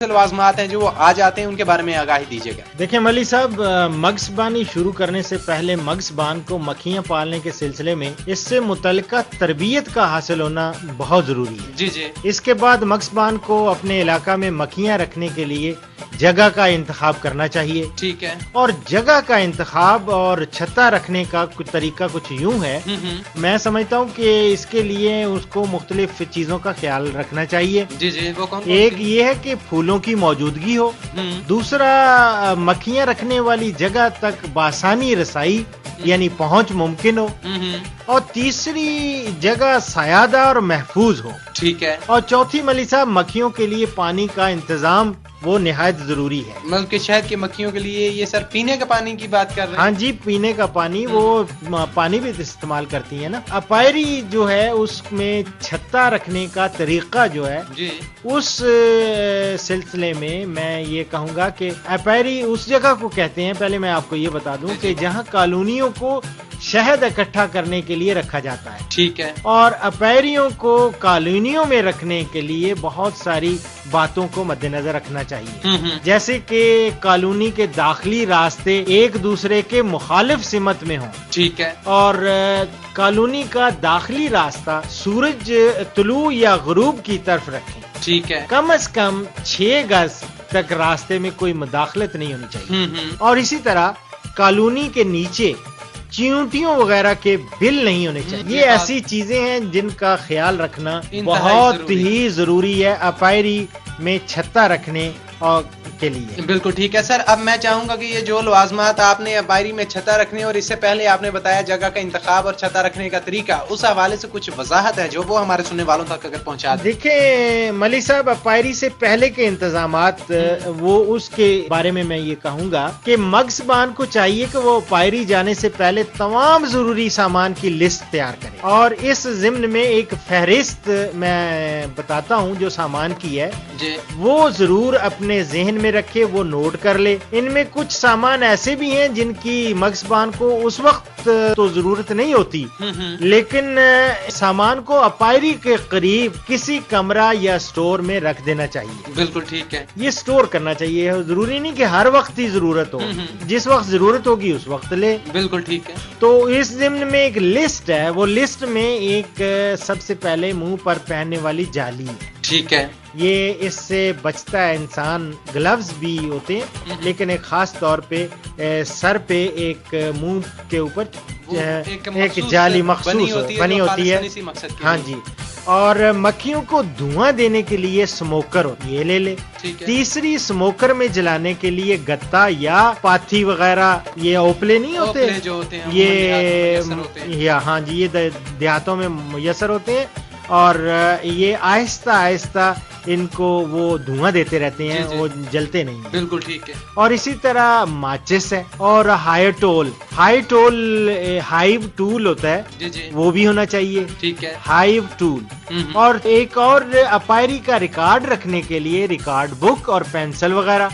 लवाजमात हैं जो वो आ जाते हैं, उनके बारे में आगाही दीजिएगा। देखिए मली साहब, मगज़बानी शुरू करने से पहले मगज़बान को मक्खियां पालने के सिलसिले में इससे मुतल्लिका तरबियत का हासिल होना बहुत जरूरी है। जी जी। इसके बाद मगज़बान को अपने इलाका में मक्खियां रखने के लिए जगह का इंतखाब करना चाहिए। ठीक है। और जगह का इंतखाब और छत्ता रखने का कुछ तरीका कुछ यूं है, मैं समझता हूं कि इसके लिए उसको मुख्तलिफ चीजों का ख्याल रखना चाहिए। जी जी। वो कौन? एक ये है कि फूलों की मौजूदगी हो, दूसरा मक्खियां रखने वाली जगह तक बासानी रसाई यानी पहुंच मुमकिन हो, और तीसरी जगह सायादार और महफूज हो। ठीक है। और चौथी मली साहब, मक्खियों के लिए पानी का इंतजाम वो निहायत जरूरी है। मतलब कि शहद की मक्खियों के लिए ये सर पीने का पानी की बात कर रहे हैं? हाँ जी, पीने का पानी, वो पानी भी इस्तेमाल करती है ना। अपायरी जो है उसमें छत्ता रखने का तरीका जो है जी, उस सिलसिले में मैं ये कहूँगा कि अपायरी उस जगह को कहते हैं, पहले मैं आपको ये बता दूं कि जहाँ कॉलोनियों को शहद इकट्ठा करने के लिए रखा जाता है। ठीक है। और अपैरियों को कॉलोनियों में रखने के लिए बहुत सारी बातों को मद्देनजर रखना चाहिए, जैसे कि कॉलोनी के दाखिली रास्ते एक दूसरे के मुखालिफ सिमत में हों। ठीक है। और कॉलोनी का दाखिली रास्ता सूरज तुलू या गुरूब की तरफ रखें। ठीक है। कम से कम 6 गज तक रास्ते में कोई मुदाखलत नहीं होनी चाहिए। और इसी तरह कॉलोनी के नीचे चींटियों वगैरह के बिल नहीं होने चाहिए। ये ऐसी चीजें हैं जिनका ख्याल रखना बहुत ही जरूरी है अपायरी में छत्ता रखने और के लिए। बिल्कुल ठीक है सर। अब मैं चाहूंगा कि ये जो लवाजमात आपने अपायरी में छत्ता रखने और इससे पहले आपने बताया जगह का इंतखाब और छत्ता रखने का तरीका, उस हवाले से कुछ वजाहत है जो वो हमारे सुनने वालों तक अगर पहुंचा दें। देखिए मलिक साहब, अपायरी से पहले के इंतजामात वो उसके बारे में मैं ये कहूंगा कि मगज़बान को चाहिए कि वो अपायरी जाने से पहले तमाम जरूरी सामान की लिस्ट तैयार करे, और इस जिम्न में एक फहरिस्त मैं बताता हूँ जो सामान की है जी, वो जरूर अपने जहन में रखे, वो नोट कर ले। इनमें कुछ सामान ऐसे भी हैं जिनकी मगज़बान को उस वक्त तो जरूरत नहीं होती, लेकिन सामान को अपायरी के करीब किसी कमरा या स्टोर में रख देना चाहिए। बिल्कुल ठीक है। ये स्टोर करना चाहिए, जरूरी नहीं कि हर वक्त ही जरूरत हो, जिस वक्त जरूरत होगी उस वक्त ले। बिल्कुल ठीक है। तो इस जिम्न में एक लिस्ट है, वो लिस्ट में एक सबसे पहले मुंह पर पहनने वाली जाली है। ठीक है। ये इससे बचता है इंसान। ग्लव्स भी होते हैं, लेकिन एक खास तौर पे सर पे एक मुंह के ऊपर एक जाली मखसूस बनी होती है। हाँ जी। और मक्खियों को धुआं देने के लिए स्मोकर ये ले ले। तीसरी, स्मोकर में जलाने के लिए गत्ता या पाथी वगैरह, ये ओपले नहीं होते, ओपले जो होते हैं ये या हाँ जी, ये देहातों में मुयसर होते हैं, और ये आहिस्ता आहिस्ता इनको वो धुआं देते रहते हैं, वो जलते नहीं है। बिल्कुल ठीक है। और इसी तरह माचिस है, और हाइव टूल होता है, जी जी, वो भी होना चाहिए। ठीक है। Hive tool. और एक और अपायरी का रिकॉर्ड रखने के लिए रिकॉर्ड बुक और पेंसिल वगैरह।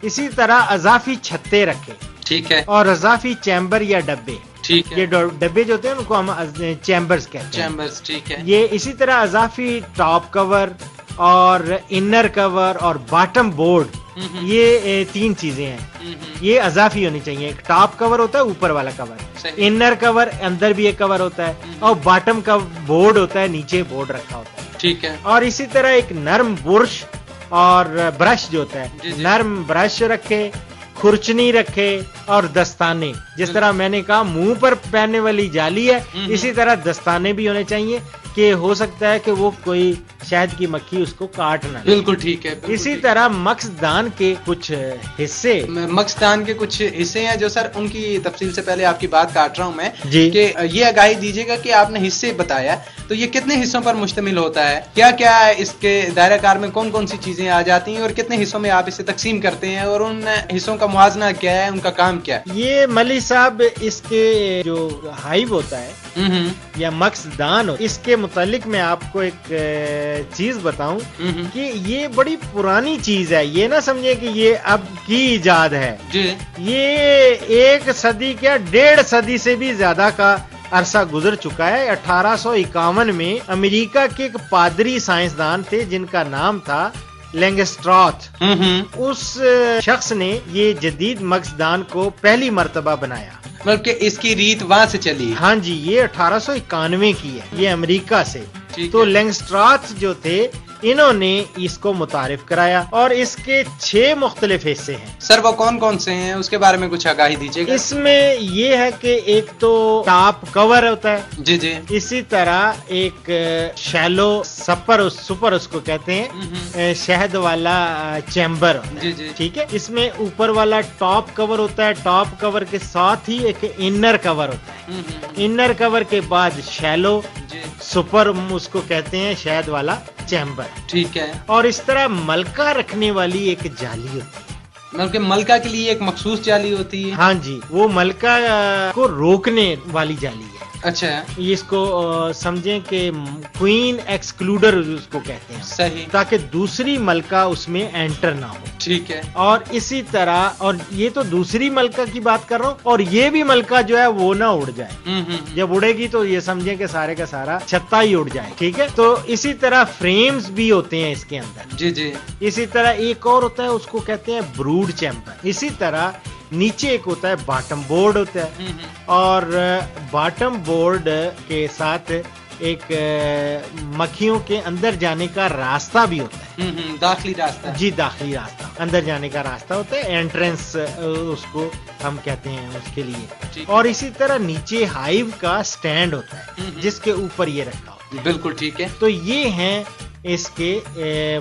इसी तरह अजाफी छत्ते रखे। ठीक है। और अजाफी चैम्बर या डब्बे। ठीक है। ये डब्बे जो होते हैं उनको हम चैम्बर्स कहते हैं। चैम्बर्स, ठीक है। ये इसी तरह अजाफी टॉप कवर और इनर कवर और बॉटम बोर्ड, ये 3 चीजें हैं, ये अजाफी होनी चाहिए। एक टॉप कवर होता है, ऊपर वाला कवर, इनर कवर अंदर भी एक कवर होता है, और बॉटम का बोर्ड होता है, नीचे बोर्ड रखा होता है। ठीक है। और इसी तरह एक नर्म बुरश और ब्रश जो होता है, नर्म ब्रश रखे, खुरचनी रखे, और दस्ताने। जिस तरह मैंने कहा मुंह पर पहनने वाली जाली है, इसी तरह दस्ताने भी होने चाहिए कि हो सकता है कि वो कोई शहद की मक्खी उसको काट ना। बिल्कुल ठीक है। इसी तरह मक्सदान के कुछ हिस्से हैं जो सर, उनकी तफसील से पहले आपकी बात काट रहा हूँ मैं जी, कि ये आगाही दीजिएगा कि आपने हिस्से बताया, तो ये कितने हिस्सों पर मुश्तमिल होता है, क्या क्या इसके दायरा कार में कौन कौन सी चीजें आ जाती हैं, और कितने हिस्सों में आप इसे तकसीम करते हैं, और उन हिस्सों का मुआजना क्या है, उनका काम क्या है? ये मली साहब, इसके जो हाइव होता है या मक्सदान हो, इसके मुतालिक मैं आपको एक चीज बताऊं कि ये बड़ी पुरानी चीज है। ये ना समझे कि ये अब की इजाद है जी। ये 1 सदी क्या 1.5 सदी से भी ज्यादा का अरसा गुजर चुका है। 1851 में अमेरिका के एक पादरी साइंसदान थे जिनका नाम था لینگسٹرات، اس شخص نے یہ جدید مگزدان کو پہلی مرتبہ بنایا، مطلب کہ اس کی ریت وہاں سے چلی؟ ہاں جی، یہ 1891 کی ہے، یہ امریکہ سے۔ تو لینگسٹرات جو تھے انہوں نے اس کو متعارف کرایا، اور اس کے 6 مختلف حصے ہیں۔ سر وہ کون کون سے ہیں، اس کے بارے میں کچھ آگاہی دیجیے گا؟ اس میں یہ ہے کہ ایک تو ٹاپ کور ہوتا ہے، جی جی، اسی طرح ایک شیلو سپر اس کو کہتے ہیں، شہد والا چیمبر، جی جی، ٹھیک ہے۔ اس میں اوپر والا ٹاپ کور ہوتا ہے، ٹاپ کور کے ساتھ ہی ایک انر کور ہوتا ہے، انر کور کے بعد شیلو، سپر اس کو کہتے ہیں شہد والا چیمبر، ٹھیک ہے۔ اور اس طرح ملکہ رکھنے والی ایک جالی ہوتی ہے، مطلب کہ ملکہ کے لیے ایک مخصوص جالی ہوتی ہے؟ ہاں جی، وہ ملکہ کو روکنے والی جالی ہے۔ اچھا، اس کو سمجھیں کہ کوئین ایکسکلوڈر اس کو کہتے ہیں، صحیح، تاکہ دوسری ملکہ اس میں انٹر نہ ہو، ٹھیک ہے۔ اور اسی طرح، اور یہ تو دوسری ملکہ کی بات کر رہا ہوں، اور یہ بھی ملکہ جو ہے وہ نہ اڑ جائے، جب اڑے گی تو یہ سمجھیں کہ سارے کا سارا چھتا ہی اڑ جائے، ٹھیک ہے۔ تو اسی طرح فریمز بھی ہوتے ہیں اس کے اندر، جی جی۔ اسی طرح ایک اور ہوتا ہے، اس کو کہتے ہیں بروڈ چیمبر۔ اسی طرح نیچے ایک ہوتا ہے باٹم بورڈ ہوتا ہے، اور باٹم بورڈ کے ساتھ ایک مکھیوں کے اندر جانے کا راستہ بھی ہوتا ہے، داخلی راستہ، جی، داخلی راستہ، اندر جانے کا راستہ ہوتا ہے، انٹرنس اس کو ہم کہتے ہیں اس کے لیے۔ اور اسی طرح نیچے ہائیو کا سٹینڈ ہوتا ہے جس کے اوپر یہ رکھا ہوتا ہے، بالکل ٹھیک ہے۔ تو یہ ہیں اس کے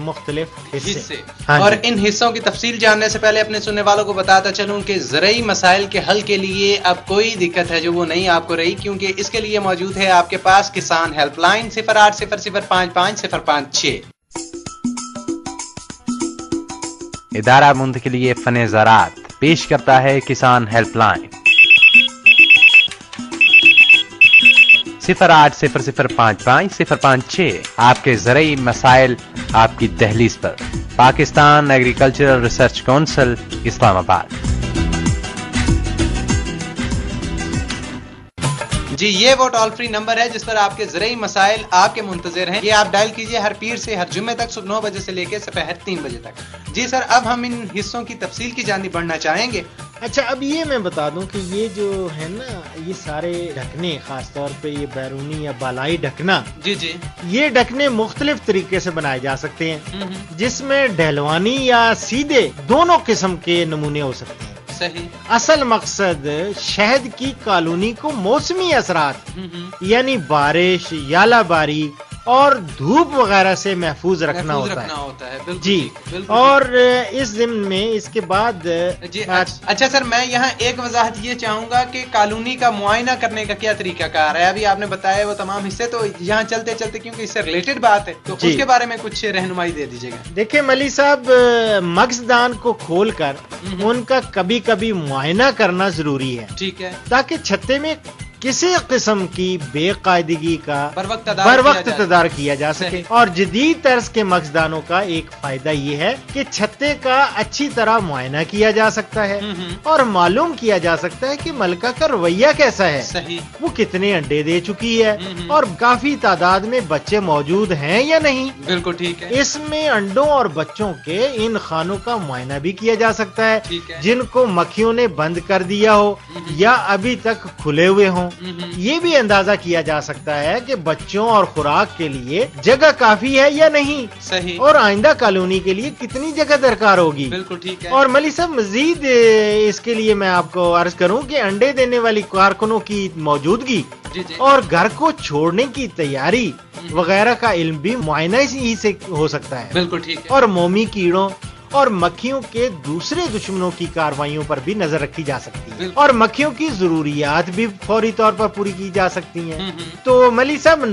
مختلف حصے۔ اور ان حصوں کی تفصیل جاننے سے پہلے اپنے سننے والوں کو بتاتا چلوں کہ زرعی مسائل کے حل کے لیے اب کوئی دقت ہے جو وہ نہیں آپ کو رہی، کیونکہ اس کے لیے موجود ہے آپ کے پاس کسان ہیلپ لائن 0800555556۔ ادارہ منتقلی فن زراعت پیش کرتا ہے کسان ہیلپ لائن 0800555556۔ آپ کے زرعی مسائل آپ کی دہلیز پر، پاکستان ایگریکلچرل ریسرچ کونسل، اسلام آباد۔ جی، یہ وہ ٹول فری نمبر ہے جس پر آپ کے زرعی مسائل آپ کے منتظر ہیں، یہ آپ ڈائل کیجئے ہر پیر سے ہر جمعے تک صبح 9 بجے سے لے کے دوپہر 3 بجے تک۔ جی سر، اب ہم ان حصوں کی تفصیل کی جانب بڑھنا چاہیں گے۔ اچھا، اب یہ میں بتا دوں کہ یہ جو ہے نا، یہ سارے ڈھکنے، خاص طور پہ یہ بیرونی یا بالائی ڈھکنا، جی جی، یہ ڈھکنے مختلف طریقے سے بنائے جا سکتے ہیں، جس میں ڈھلوانی یا سیدھے دونوں قسم کے نمونے ہو سکتے ہیں۔ صحیح۔ اصل مقصد شہد کی کالونی کو موسمی اثرات یعنی بارش، یالہ باری اور دھوپ وغیرہ سے محفوظ رکھنا ہوتا ہے۔ جی، اور اس ضمن میں اس کے بعد جی اچھا سر، میں یہاں ایک وضاحت یہ چاہوں گا کہ کالونی کا معائنہ کرنے کا کیا طریقہ کار ہے؟ ابھی آپ نے بتایا وہ تمام حصے، تو یہاں چلتے چلتے کیونکہ اس سے ریلیٹڈ بات ہے تو اس کے بارے میں کچھ رہنمائی دے دیجیے گا۔ دیکھیں ملی صاحب، مگزدان کو کھول کر ان کا کبھی کبھی معائنہ کرنا ضروری ہے، ٹھیک ہے، تاکہ چھتے میں کسی قسم کی بے قاعدگی کا بر وقت تدارک کیا جا سکے۔ اور جدید طرز کے مگزدانوں کا ایک فائدہ یہ ہے کہ چھتے کا اچھی طرح معائنہ کیا جا سکتا ہے اور معلوم کیا جا سکتا ہے کہ ملکہ کا رویہ کیسا ہے، وہ کتنے انڈے دے چکی ہے اور کافی تعداد میں بچے موجود ہیں یا نہیں۔ بالکل ٹھیک ہے۔ اس میں انڈوں اور بچوں کے ان خانوں کا معائنہ بھی کیا جا سکتا ہے جن کو مکھیوں نے بند کر دیا ہو یا ابھی تک کھلے ہوئے ہوں۔ یہ بھی اندازہ کیا جا سکتا ہے کہ بچوں اور خوراک کے لیے جگہ کافی ہے یا نہیں، صحیح، اور آئندہ کالونی کے لیے کتنی جگہ درکار ہوگی۔ بالکل ٹھیک ہے۔ اور ملی صاحب، مزید اس کے لیے میں آپ کو عرض کروں کہ انڈے دینے والی کارکنوں کی موجودگی اور گھر کو چھوڑنے کی تیاری وغیرہ کا علم بھی معائنہ ہی سے ہو سکتا ہے۔ بالکل ٹھیک ہے۔ اور مومی کیڑوں اور مکھیوں کے دوسرے دشمنوں کی کارروائیوں پر بھی نظر رکھی جا سکتی ہے، اور مکھیوں کی ضروریات بھی فوری طور پر پوری کی جا سکتی ہیں۔ تو ملی صاحب،